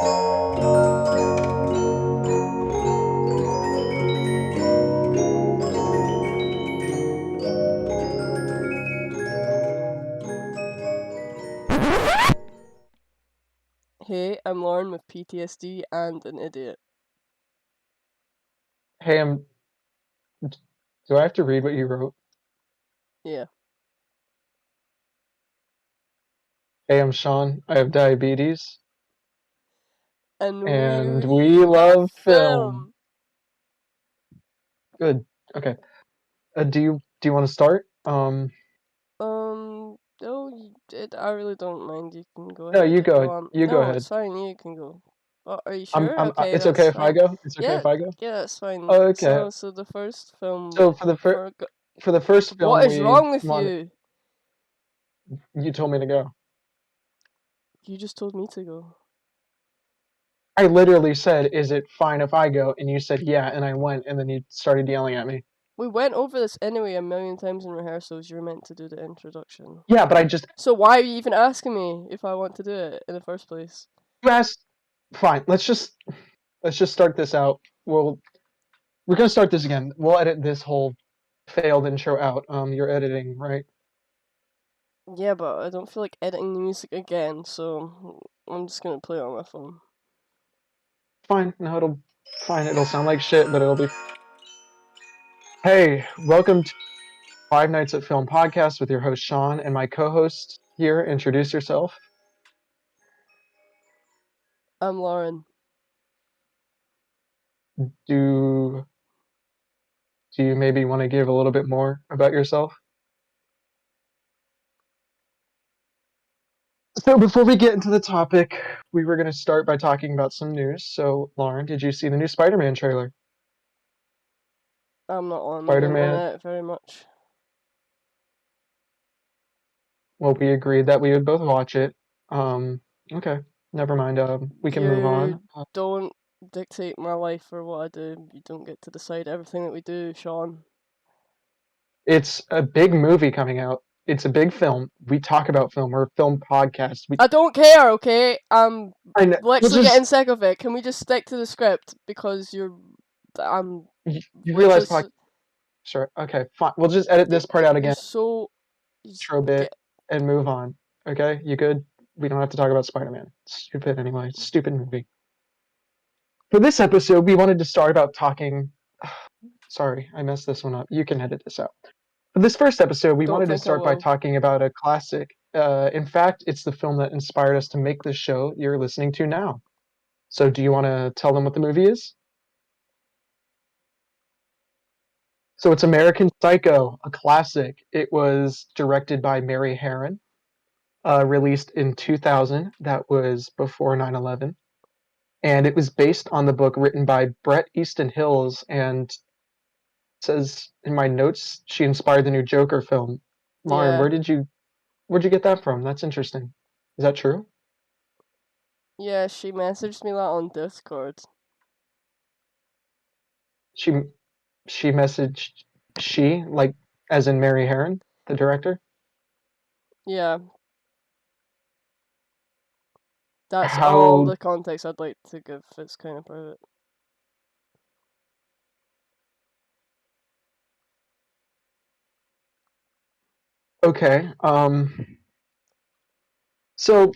Hey, I'm Lauren with PTSD and an idiot. Hey, do I have to read what you wrote? Yeah. Hey, I'm Sean. I have diabetes, And and we we love love film. film. Good. Okay. Do you want to start? No, I really don't mind. You can go No, ahead you if you go. want. You go No, ahead. it's fine. You can go. Oh, are you sure? Okay, It's okay that's if I fine. go. It's okay Yeah, if I go. yeah, that's fine. Okay. So the first film So for for the first film, what is we wrong with wanted. you? You told me to go. You just told me to go. I literally said, "Is it fine if I go?" And you said, "Yeah," and I went, and then you started yelling at me. We went over this anyway a million times in rehearsals. You're meant to do the introduction. Yeah, but I just So why are you even asking me if I want to do it in the first place? you asked. Fine. Let's just start this out. We're gonna start this again. We'll edit this whole failed intro out. You're editing, right? Yeah, but I don't feel like editing the music again, so I'm just gonna play it on my phone. Fine. No, it'll fine. It'll sound like shit, but it'll be. Hey, welcome to Five Nights at Film podcast with your host Sean and my co-host here. Introduce yourself. I'm Lauren. Do do you maybe want to give a little bit more about yourself? So before we get into the topic, we were gonna start by talking about some news. So Lauren, did you see the new Spider-Man trailer? I'm not on the Spider-Man. internet very much. Well, we agreed that we would both watch it. Okay, never mind. We can move You on. don't dictate my life or what I do. You don't get to decide everything that we do, Sean. It's a big movie coming out. It's a big film. We talk about film. We're a film podcast. I don't care, okay? I'm I know. We'll literally getting just sick of it. Can we just stick to the script? Because I'm you we're realize just podcast. Sure. Okay. Fine. We'll just edit this part out you're again, so you just intro bit, get and move on. Okay. You good? We don't have to talk about Spider-Man. Stupid anyway. Stupid movie. For this episode, we wanted to start about talking. Sorry, I messed this one up. You can edit this out. For this first episode, we don't wanted to think I start by will. talking about a classic. In fact, it's the film that inspired us to make this show you're listening to now. So, do you want to tell them what the movie is? So, it's American Psycho, a classic. It was directed by Mary Harron, released in 2000. That was before 9/11. And it was based on the book written by Bret Easton Hills. And it says in my notes, she inspired the new Joker film. Lauren, Yeah. where'd you get that from? That's interesting. Is that true? Yeah, she messaged me that on Discord. She she messaged she like as in Mary Harron, the director. Yeah, that's all How the context I'd like to give. It's kind of private. okay. So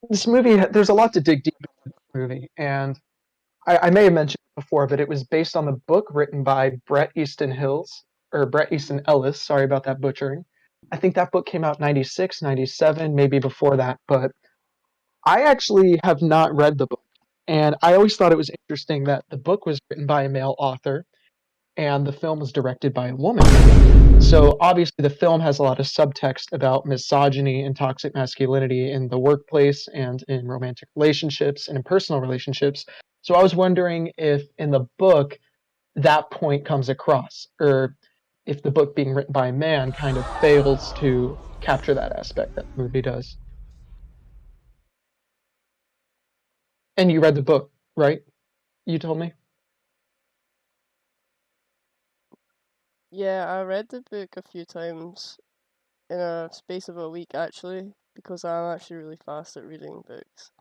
this movie, there's a lot to dig deep into this movie, and I may have mentioned it before, but it was based on the book written by Bret Easton Hills or Bret Easton Ellis. Sorry about that butchering. I think that book came out 96, 97, maybe before that, but I actually have not read the book. And I always thought it was interesting that the book was written by a male author and the film was directed by a woman. So obviously, the film has a lot of subtext about misogyny and toxic masculinity in the workplace and in romantic relationships and in personal relationships. So I was wondering if in the book that point comes across, or if the book being written by a man kind of fails to capture that aspect that the movie does. And you read the book, right? You told me. Yeah, I read the book a few times in a space of a week actually, because I'm actually really fast at reading books.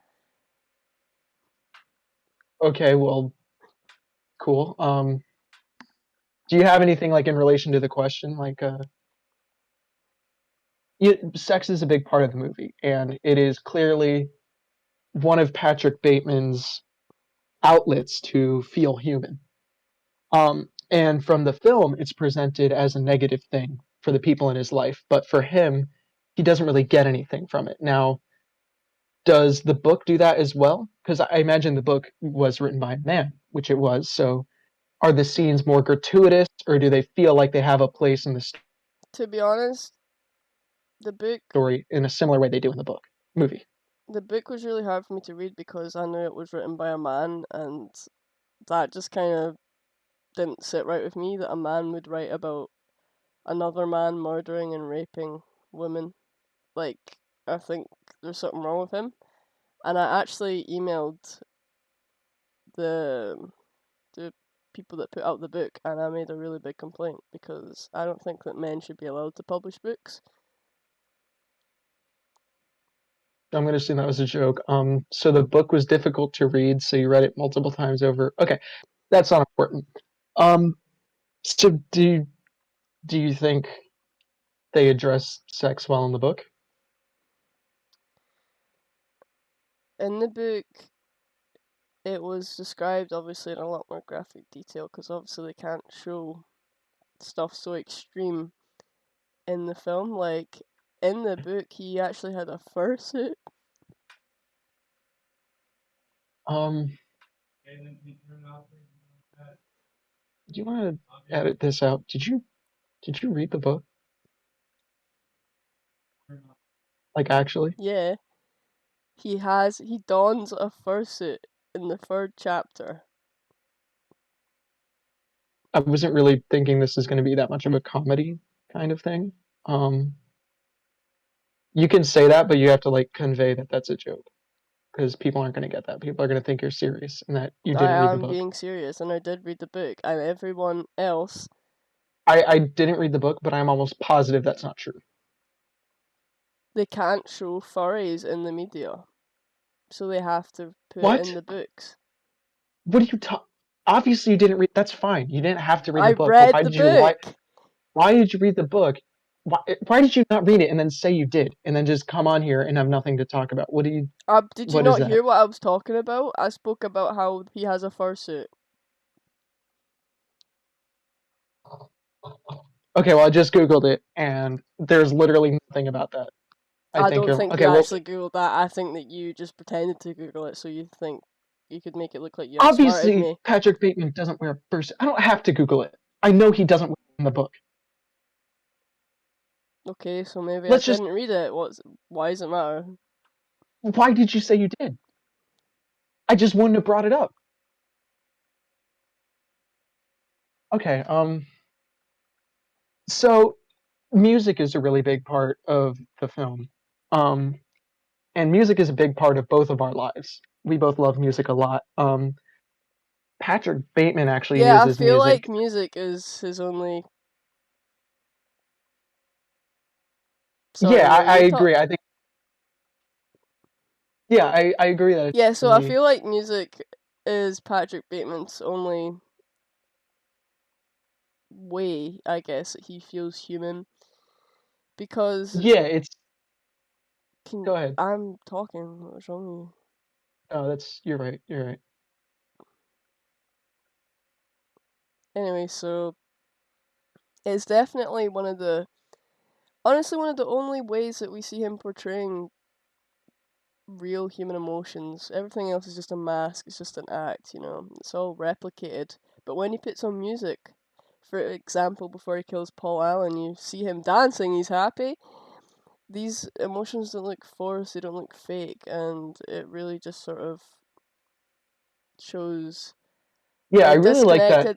Okay, well, cool. Do you have anything like in relation to the question? Like, sex is a big part of the movie, and it is clearly one of Patrick Bateman's outlets to feel human. And from the film, it's presented as a negative thing for the people in his life, but for him, he doesn't really get anything from it. Now, does the book do that as well? Because I imagine the book was written by a man, which it was. So, are the scenes more gratuitous, or do they feel like they have a place in the To be honest, the book story in a similar way they do in the book movie? the book was really hard for me to read because I knew it was written by a man, and that just kind of didn't sit right with me that a man would write about another man murdering and raping women. Like, I think there's something wrong with him. And I actually emailed the the people that put out the book, and I made a really big complaint because I don't think that men should be allowed to publish books. I'm going to assume that was a joke. So the book was difficult to read, so you read it multiple times over. Okay, that's not important. Um, so do you think they address sex well in the book? In the book, it was described obviously in a lot more graphic detail because obviously they can't show stuff so extreme in the film. Like in the book, he actually had a fursuit. Um, do you want to edit this out? Did you read the book? Like actually? Yeah, he dons a fursuit in the third chapter. I wasn't really thinking this is going to be that much of a comedy kind of thing. Um, you can say that, but you have to like convey that that's a joke because people aren't going to get that. People are going to think you're serious and that you didn't I read the am book. being serious, and I did read the book, and everyone else, I didn't read the book, but I'm almost positive that's not true. they can't show furries in the media, so they have to put it in What? the books. What are you talking? Obviously, you didn't read. That's fine. You didn't have to read I the book. But read the book. why did you read the book? Why did you not read it and then say you did and then just come on here and have nothing to talk about? Did you What is not that? hear what I was talking about? I spoke about how he has a fursuit. Okay, well I just googled it and there's literally nothing about that. I I think don't you're think you okay. Well, actually googled that. I think that you just pretended to Google it so you think you could make it look like you outsmarted obviously me. Patrick Bateman doesn't wear a fursuit. I don't have to Google it. I know he doesn't wear it in the book. Okay, so maybe I Let's just. didn't read it. Why does it matter? Why did you say you did? I just wouldn't have brought it up. Okay. So music is a really big part of the film. Um, and music is a big part of both of our lives. We both love music a lot. Patrick Bateman actually Yeah, I uses feel like music. music is his only. Yeah, Sorry, I you talk. agree. I think. Yeah, I agree that it's Yeah, so I only. feel like music is Patrick Bateman's only way, I guess, that he feels human because Yeah, it's. can Go ahead. I'm talking. What's wrong with you? Oh, that's. You're right. You're right. Anyway, so it's definitely honestly one of the only ways that we see him portraying real human emotions. Everything else is just a mask, it's just an act, it's all replicated. But when he puts on music, for example, before he kills Paul Allen, you see him dancing, he's happy. These emotions don't look forced, they don't look fake, and it really just sort of shows Yeah, how disconnected.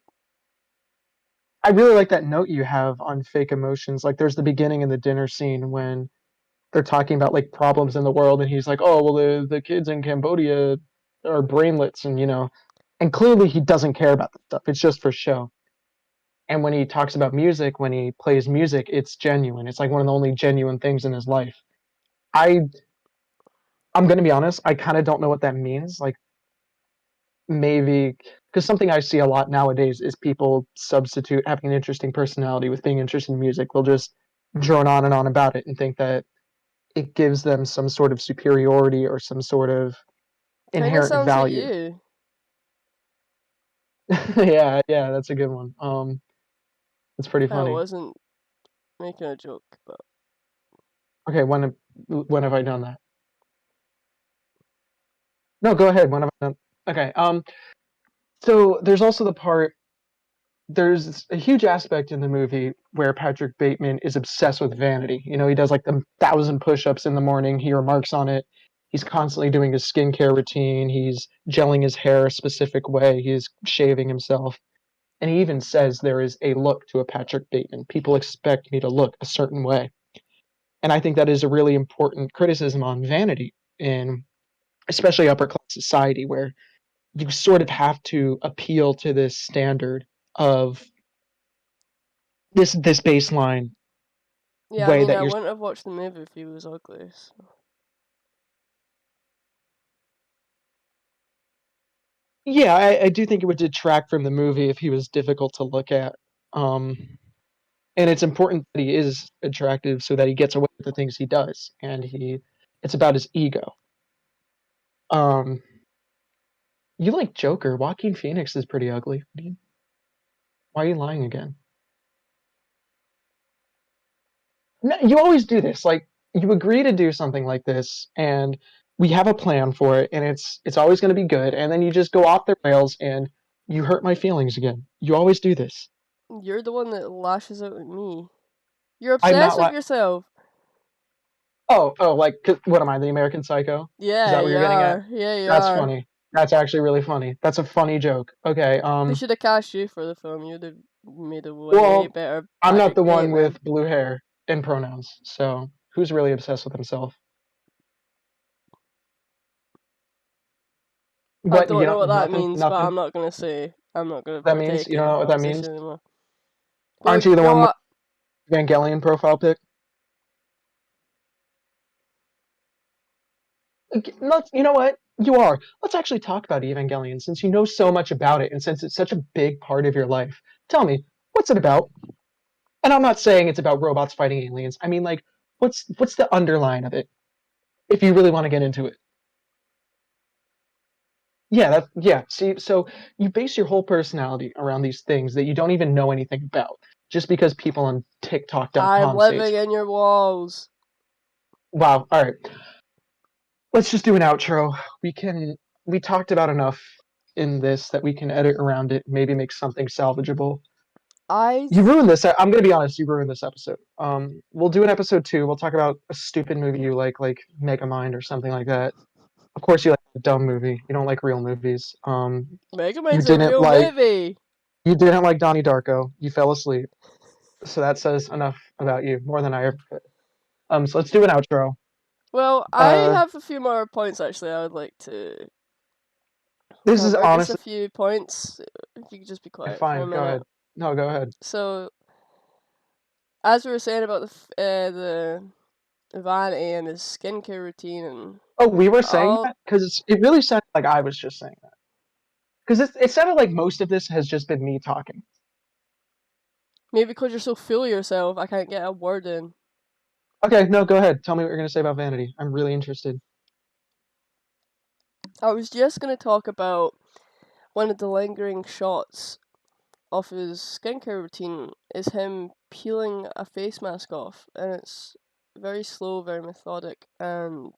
I really like that note you have on fake emotions. Like, there's the beginning in the dinner scene when they're talking about like problems in the world, and he's like, "Oh, well, the kids in Cambodia are brainlets," and and clearly he doesn't care about that stuff. It's just for show. And when he talks about music, when he plays music, it's genuine. It's like one of the only genuine things in his life. I I'm gonna be honest. I kind of don't know what that means. Like maybe because something I see a lot nowadays is people substitute having an interesting personality with being interested in music. They'll just drone on and on about it and think that it gives them some sort of superiority or some sort of Kind of inherent sounds like value. you. Yeah, yeah, that's a good one. It's pretty I funny. wasn't making a joke, but Okay, when have I done that? No, go ahead. When have I done? Okay. So there's also the part. There's a huge aspect in the movie where Patrick Bateman is obsessed with vanity. You know, he does like the 1,000 push-ups in the morning. He remarks on it. He's constantly doing his skincare routine. He's gelling his hair a specific way. He's shaving himself. And he even says there is a look to a Patrick Bateman. People expect me to look a certain way. And I think that is a really important criticism on vanity in especially upper class society where you sort of have to appeal to this standard of this baseline yeah, I way mean, that I you're wouldn't have watched the movie if he was ugly. So. yeah I do think it would detract from the movie if he was difficult to look at um and it's important that he is attractive so that he gets away with the things he does and he it's about his ego. um you like Joker. Joaquin Phoenix is pretty ugly. Why are you lying again? No, you always do this. Like you agree to do something like this, and we have a plan for it, and it's always going to be good, and then you just go off the rails and you hurt my feelings again. You always do this. You're the one that lashes out at me. You're I'm obsessed not with like yourself. like what am I, the American Psycho? Is Yeah, that what you you're getting at? are. Yeah, you That's are. funny. That's actually really funny. That's a funny joke. Okay. They should have cast you for the film. You'd have made a way Well, better I'm not the Patrick one Bateman. with blue hair and pronouns, so who's really obsessed with himself? I What you don't know don't what that nothing means, but nothing I'm not gonna say. I'm not gonna that means partake you in don't the know what that means? conversation anymore. Well, Aren't you the go one with up. Evangelion profile pic? You know what? You are. Let's actually talk about Evangelion since you know so much about it and since it's such a big part of your life. Tell me, what's it about? And I'm not saying it's about robots fighting aliens. I mean, like, what's the underline of it? If you really want to get into it. Yeah, yeah. See, so you base your whole personality around these things that you don't even know anything about, just because people on I'm TikTok.com say it's living in your walls. wow. All right, let's just do an outro. We talked about enough in this that we can edit around it, maybe make something salvageable. I You ruined this. I'm gonna be honest. You ruined this episode. We'll do an episode 2. We'll talk about a stupid movie you like Megamind or something like that. Of course, you like a dumb movie. You don't like real movies. You Megamind's a didn't real like movie. you didn't like Donnie Darko. You fell asleep. So that says enough about you, more than I ever could. So let's do an outro. Well, I Uh, have a few more points actually. I would like to this is cover just a honestly few points. If you could just be quiet for a fine. Go minute. ahead. No, go ahead. So, as we were saying about the vanity and his skincare routine and Oh, we were saying all, that because it really sounded like I was just saying that. Because it sounded like most of this has just been me talking. maybe because you're so full of yourself, I can't get a word in. Okay, no, go ahead. Tell me what you're gonna say about vanity. I'm really interested. I was just gonna talk about one of the lingering shots of his skincare routine is him peeling a face mask off, and it's very slow, very methodic, and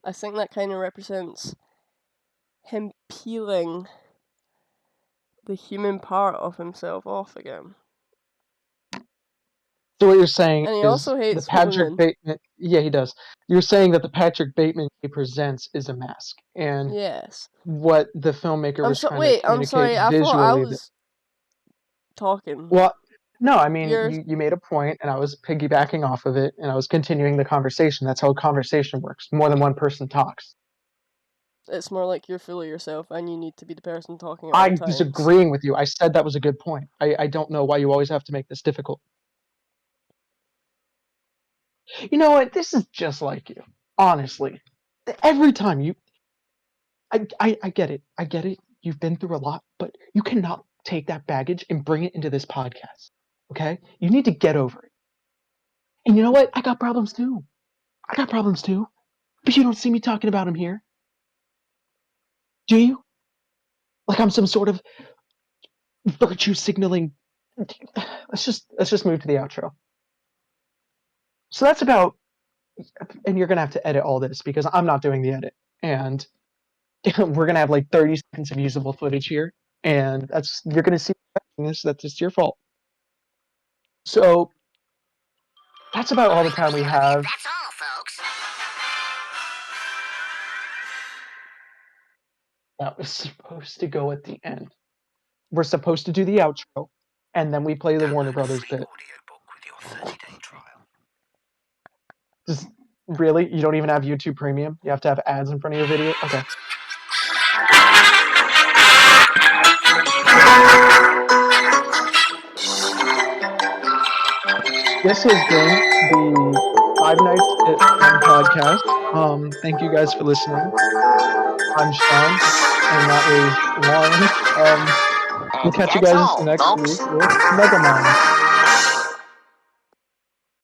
I think that kind of represents him peeling the human part of himself off again. So what you're saying And he is also the hates Patrick women. Bateman. Yeah, he does. You're saying that the Patrick Bateman he presents is a mask, and Yes. what the filmmaker was trying to Wait, I'm communicate sorry, I thought I visually. That, was talking. well, no, I mean You're. you made a point, and I was piggybacking off of it, and I was continuing the conversation. That's how a conversation works. More than one person talks. It's more like you're full of yourself and you need to be the person talking at all I was times. agreeing with you. I said that was a good point. I don't know why you always have to make this difficult. You know what? This is just like you. Honestly, every time you, I get it. I get it. you've been through a lot, but you cannot take that baggage and bring it into this podcast. Okay? You need to get over it. And you know what? I got problems too. I got problems too. But you don't see me talking about them here. Do you? Like I'm some sort of virtue signaling. Let's just move to the outro. So that's about, and you're gonna have to edit all this because I'm not doing the edit, and we're gonna have like 30 seconds of usable footage here, and that's you're gonna see this. That's just your fault. So that's about all the time we have. That's all, folks. That was supposed to go at the end. We're supposed to do the outro, and then we play the Warner Brothers bit. With your 30-day trial. Just really, you don't even have YouTube Premium? You have to have ads in front of your video? Okay. This has been the Five Nights at Fun podcast. Thank you guys for listening. I'm Shaun, and that was Lauren. We'll catch you That's guys all, next folks. week with Megamind.